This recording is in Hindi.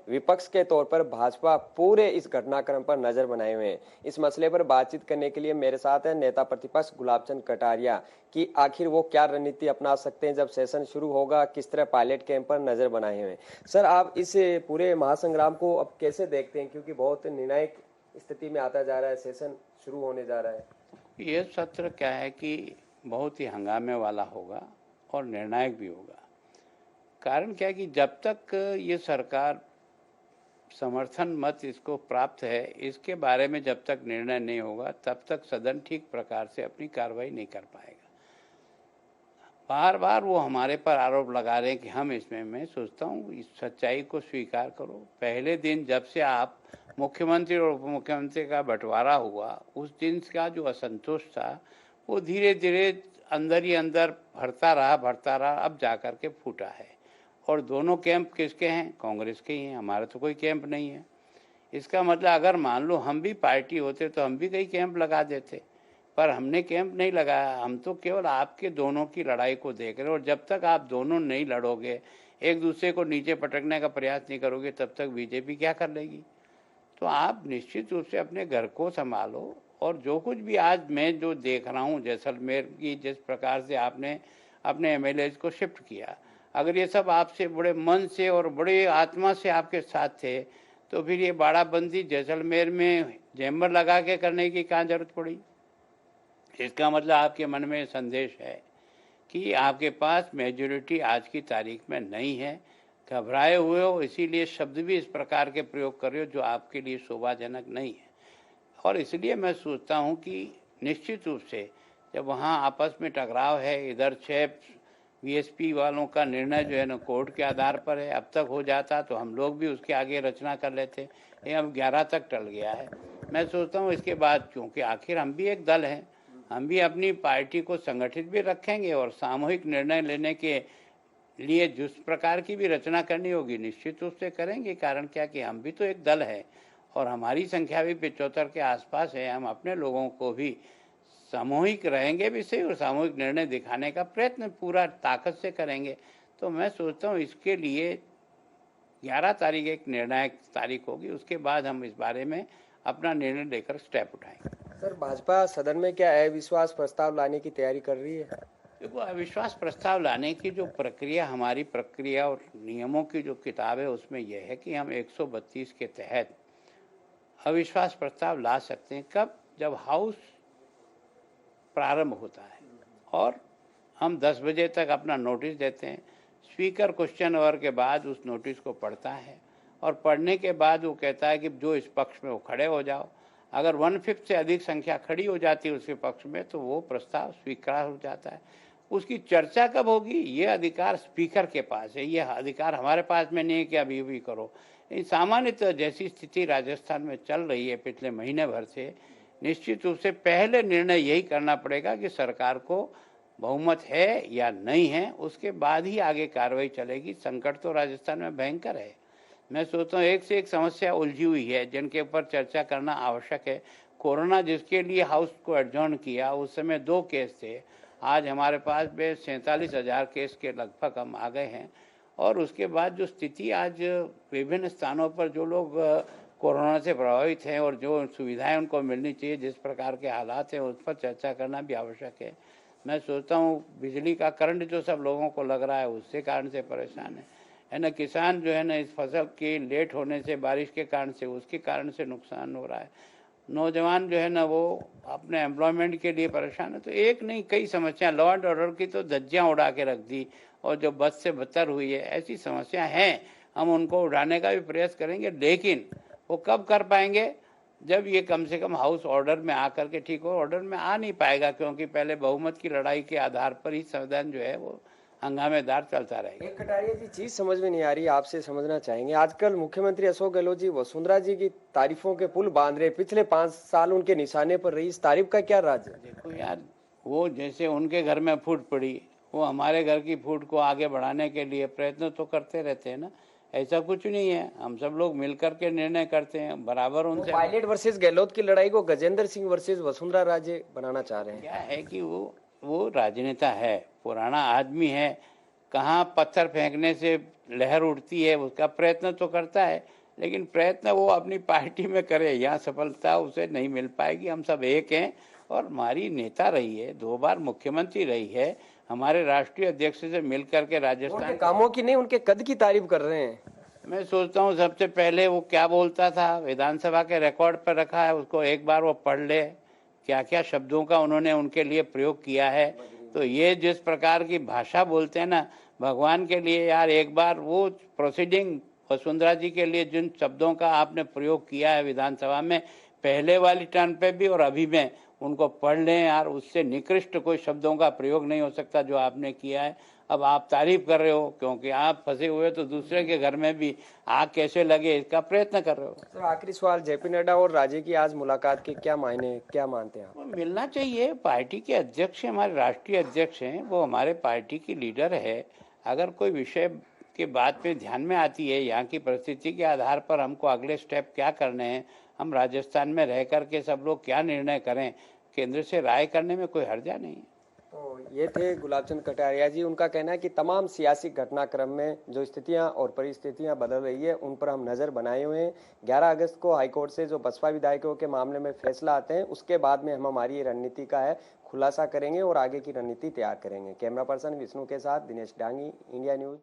विपक्ष के तौर पर भाजपा पूरे इस घटनाक्रम पर नजर बनाए हुए हैं। इस मसले पर बातचीत करने के लिए मेरे साथ है नेता प्रतिपक्ष गुलाबचंद कटारिया कि आखिर वो क्या रणनीति अपना सकते हैं जब सेशन शुरू होगा, किस तरह पायलट कैंप पर नजर बनाए हुए हैं। सर, आप इस पूरे महासंग्राम को अब कैसे देखते हैं, क्योंकि बहुत निर्णायक स्थिति में आता जा रहा है, सेशन शुरू होने जा रहा है। ये सत्र क्या है कि बहुत ही हंगामे वाला होगा और निर्णायक भी होगा। कारण क्या है कि जब तक ये सरकार समर्थन मत इसको प्राप्त है, इसके बारे में जब तक निर्णय नहीं होगा तब तक सदन ठीक प्रकार से अपनी कार्रवाई नहीं कर पाएगा। बार बार वो हमारे पर आरोप लगा रहे हैं कि हम इसमें, मैं सोचता हूँ इस सच्चाई को स्वीकार करो। पहले दिन जब से आप मुख्यमंत्री और उप मुख्यमंत्री का बंटवारा हुआ, उस दिन का जो असंतोष था वो धीरे धीरे अंदर ही अंदर भरता रहा, अब जाकर के फूटा है। और दोनों कैंप किसके हैं? कांग्रेस के ही हैं। हमारा तो कोई कैंप नहीं है। इसका मतलब अगर मान लो हम भी पार्टी होते तो हम भी कई कैंप लगा देते, पर हमने कैंप नहीं लगाया। हम तो केवल आपके दोनों की लड़ाई को देख रहे हैं, और जब तक आप दोनों नहीं लड़ोगे, एक दूसरे को नीचे पटकने का प्रयास नहीं करोगे, तब तक बीजेपी क्या कर लेगी। तो आप निश्चित रूप से अपने घर को संभालो। और जो कुछ भी आज मैं जो देख रहा हूँ जैसलमेर की, जिस प्रकार से आपने अपने एमएलए को शिफ्ट किया, अगर ये सब आपसे बड़े मन से और बड़े आत्मा से आपके साथ थे, तो फिर ये बाड़ाबंदी जैसलमेर में जैमर लगा के करने की क्या जरूरत पड़ी। इसका मतलब आपके मन में संदेश है कि आपके पास मेजॉरिटी आज की तारीख में नहीं है, घबराए हुए हो, इसीलिए शब्द भी इस प्रकार के प्रयोग कर रहे हो जो आपके लिए शोभाजनक नहीं है। और इसलिए मैं सोचता हूं कि निश्चित रूप से जब वहां आपस में टकराव है, इधर 6 वीएसपी वालों का निर्णय जो है ना कोर्ट के आधार पर है, अब तक हो जाता तो हम लोग भी उसके आगे रचना कर लेते। ये अब 11 तक टल गया है। मैं सोचता हूँ इसके बाद, क्योंकि आखिर हम भी एक दल हैं, हम भी अपनी पार्टी को संगठित भी रखेंगे और सामूहिक निर्णय लेने के लिए जिस प्रकार की भी रचना करनी होगी निश्चित रूप से करेंगे। कारण क्या कि हम भी तो एक दल है और हमारी संख्या भी 75 के आसपास है। हम अपने लोगों को भी सामूहिक रहेंगे भी सही और सामूहिक निर्णय दिखाने का प्रयत्न पूरा ताकत से करेंगे। तो मैं सोचता हूँ इसके लिए 11 तारीख एक निर्णायक तारीख होगी, उसके बाद हम इस बारे में अपना निर्णय लेकर स्टेप उठाएंगे। सर, भाजपा सदन में क्या अविश्वास प्रस्ताव लाने की तैयारी कर रही है? देखो, अविश्वास प्रस्ताव लाने की जो प्रक्रिया, हमारी प्रक्रिया और नियमों की जो किताब है, उसमें यह है कि हम 132 के तहत अविश्वास प्रस्ताव ला सकते हैं। कब? जब हाउस प्रारंभ होता है और हम 10 बजे तक अपना नोटिस देते हैं। स्पीकर क्वेश्चन आवर के बाद उस नोटिस को पढ़ता है और पढ़ने के बाद वो कहता है कि जो इस पक्ष में वो खड़े हो जाओ। अगर 1/5 से अधिक संख्या खड़ी हो जाती है उसके पक्ष में तो वो प्रस्ताव स्वीकार हो जाता है। उसकी चर्चा कब होगी, ये अधिकार स्पीकर के पास है, ये अधिकार हमारे पास में नहीं है कि अभी भी करो। सामान्यतः जैसी स्थिति राजस्थान में चल रही है पिछले महीने भर से, निश्चित रूप से पहले निर्णय यही करना पड़ेगा कि सरकार को बहुमत है या नहीं है, उसके बाद ही आगे कार्रवाई चलेगी। संकट तो राजस्थान में भयंकर है। मैं सोचता हूँ एक से एक समस्या उलझी हुई है जिनके ऊपर चर्चा करना आवश्यक है। कोरोना जिसके लिए हाउस को एडजॉर्न किया, उस समय 2 केस थे। आज हमारे पास में 47,000 केस के लगभग हम आ गए हैं। और उसके बाद जो स्थिति आज विभिन्न स्थानों पर जो लोग कोरोना से प्रभावित हैं और जो सुविधाएं उनको मिलनी चाहिए, जिस प्रकार के हालात हैं, उस पर चर्चा करना भी आवश्यक है। मैं सोचता हूँ बिजली का करंट जो सब लोगों को लग रहा है उससे कारण से परेशान है ना। किसान जो है ना इस फसल के लेट होने से, बारिश के कारण से, उसके कारण से नुकसान हो रहा है। नौजवान जो है ना वो अपने एम्प्लॉयमेंट के लिए परेशान है। तो एक नहीं कई समस्या, लॉ एंड ऑर्डर की तो धज्जियाँ उड़ा के रख दी और जो बद से बदतर हुई है, ऐसी समस्या हैं। हम उनको उठाने का भी प्रयास करेंगे, लेकिन वो कब कर पाएंगे? जब ये कम से कम हाउस ऑर्डर में आकर के ठीक हो। ऑर्डर में आ नहीं पाएगा क्योंकि पहले बहुमत की लड़ाई के आधार पर ही संविधान जो है वो हंगामेदार चलता रहेगा। कटारिया जी, चीज समझ में नहीं आ रही, आपसे समझना चाहेंगे। आजकल मुख्यमंत्री अशोक गहलोत जी वसुंधरा जी की तारीफों के पुल बांध रहे, पिछले 5 साल उनके निशाने पर रही, इस तारीफ का क्या राज है? देखो यार, वो जैसे उनके घर में फूट पड़ी, वो हमारे घर की फूट को आगे बढ़ाने के लिए प्रयत्न तो करते रहते हैं ना। ऐसा कुछ नहीं है, हम सब लोग मिलकर के निर्णय करते हैं बराबर उनसे। पायलट वर्सेस गहलोत की लड़ाई को गजेंद्र सिंह वर्सेस वसुंधरा राजे बनाना चाह रहे हैं। क्या है कि वो राजनेता है, पुराना आदमी है, कहाँ पत्थर फेंकने से लहर उठती है उसका प्रयत्न तो करता है, लेकिन प्रयत्न वो अपनी पार्टी में करे, यहाँ सफलता उसे नहीं मिल पाएगी। हम सब एक हैं और हमारी नेता रही है, 2 बार मुख्यमंत्री रही है, हमारे राष्ट्रीय अध्यक्ष से मिल करके राजस्थान उनके कामों की नहीं, उनके कद की तारीफ कर रहे हैं। मैं सोचता हूँ सबसे पहले वो क्या बोलता था विधानसभा के रिकॉर्ड पर रखा है, उसको एक बार वो पढ़ ले, क्या क्या शब्दों का उन्होंने उनके लिए प्रयोग किया है। तो ये जिस प्रकार की भाषा बोलते हैं ना, भगवान के लिए यार एक बार वो प्रोसीडिंग वसुंधरा जी के लिए जिन शब्दों का आपने प्रयोग किया है विधानसभा में, पहले वाली टर्न पे भी और अभी में, उनको पढ़ लें यार, उससे निकृष्ट कोई शब्दों का प्रयोग नहीं हो सकता जो आपने किया है। अब आप तारीफ कर रहे हो क्योंकि आप फंसे हुए तो दूसरे के घर में भी आग कैसे लगे इसका प्रयत्न कर रहे हो। सर आखिरी सवाल, जेपी नड्डा और राजे की आज मुलाकात के क्या मायने, क्या मानते हैं आप? वो मिलना चाहिए, पार्टी के अध्यक्ष हमारे राष्ट्रीय अध्यक्ष हैं, वो हमारे पार्टी की लीडर है। अगर कोई विषय की बात पे ध्यान में आती है, यहाँ की परिस्थिति के आधार पर हमको अगले स्टेप क्या करने हैं, हम राजस्थान में रह करके सब लोग क्या निर्णय करें, केंद्र से राय करने में कोई हर्जा नहीं है। तो ये थे गुलाबचंद कटारिया जी। उनका कहना है कि तमाम सियासी घटनाक्रम में जो स्थितियां और परिस्थितियां बदल रही है उन पर हम नजर बनाए हुए हैं। 11 अगस्त को हाईकोर्ट से जो बसपा विधायकों के मामले में फैसला आते हैं उसके बाद में हम हमारी ये रणनीति का है खुलासा करेंगे और आगे की रणनीति तैयार करेंगे। कैमरा पर्सन विष्णु के साथ दिनेश डांगी, इंडिया न्यूज।